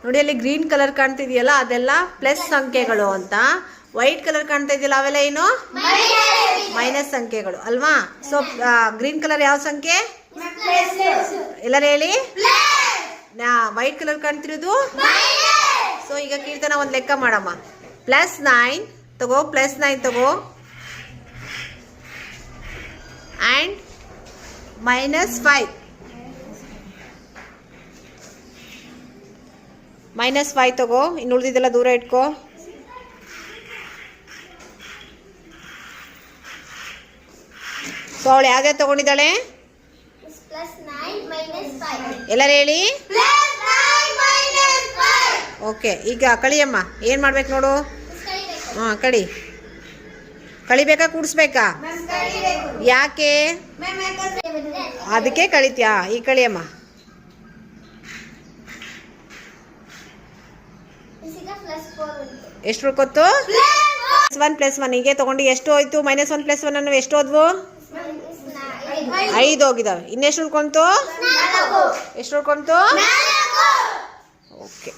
ನೋಡಿ ಅಲ್ಲಿ green colour ಕಾಣ್ತಿದೆಯಲ್ಲ ಅದೆಲ್ಲ ಪ್ಲಸ್ ಸಂಖ್ಯೆಗಳು ಅಂತ. ವೈಟ್ ಕಲರ್ ಕಾಣ್ತಾ ಇದೆಯಲ್ಲ ಅವೆಲ್ಲ ಏನು ಮೈನಸ್ ಸಂಖ್ಯೆಗಳು ಅಲ್ವಾ. ಸೊ ಗ್ರೀನ್ ಕಲರ್ ಯಾವ ಸಂಖ್ಯೆ ಎಲ್ಲರೂ ಹೇಳಿ. White colour ಕಾಣ್ತಿರೋದು. ಸೊ ಈಗ ಕೀರ್ತನ ಒಂದು ಲೆಕ್ಕ ಮಾಡಮ್ಮ. +9 ತಗೋ, +9 ತಗೋ ಆ್ಯಂಡ್ -5 -5 ತಗೋ. ಇನ್ನು ಉಳಿದಿದ್ದೆಲ್ಲ ದೂರ ಇಟ್ಕೋ. ಸೊ ಅವಳು ಯಾವ್ದು ತಗೊಂಡಿದ್ದಾಳೆ ಎಲ್ಲರೂ ಹೇಳಿ. ಓಕೆ, ಈಗ ಕಳಿಯಮ್ಮ. ಏನು ಮಾಡ್ಬೇಕು ನೋಡು. ಹಾಂ ಕಳಿಬೇಕಾ ಕೂಡಿಸ್ಬೇಕಾ? ಯಾಕೆ ಅದಕ್ಕೆ ಕಳಿತ್ಯಾ? ಈಗ ಕಳಿಯಮ್ಮ. ಎಷ್ಟು ಉಳ್ಕೊತ್ತು? +1 ಹೀಗೆ ತಗೊಂಡು ಎಷ್ಟು ಹೋಯ್ತು? -1 +1 ಅನ್ನು ಎಷ್ಟು ಹೋದ್ವು? 5 ಹೋಗಿದಾವೆ. ಇನ್ನೆಷ್ಟು ಉಳ್ಕೊಂತು? ಎಷ್ಟು ಉಳ್ಕೊಂತು? ಓಕೆ.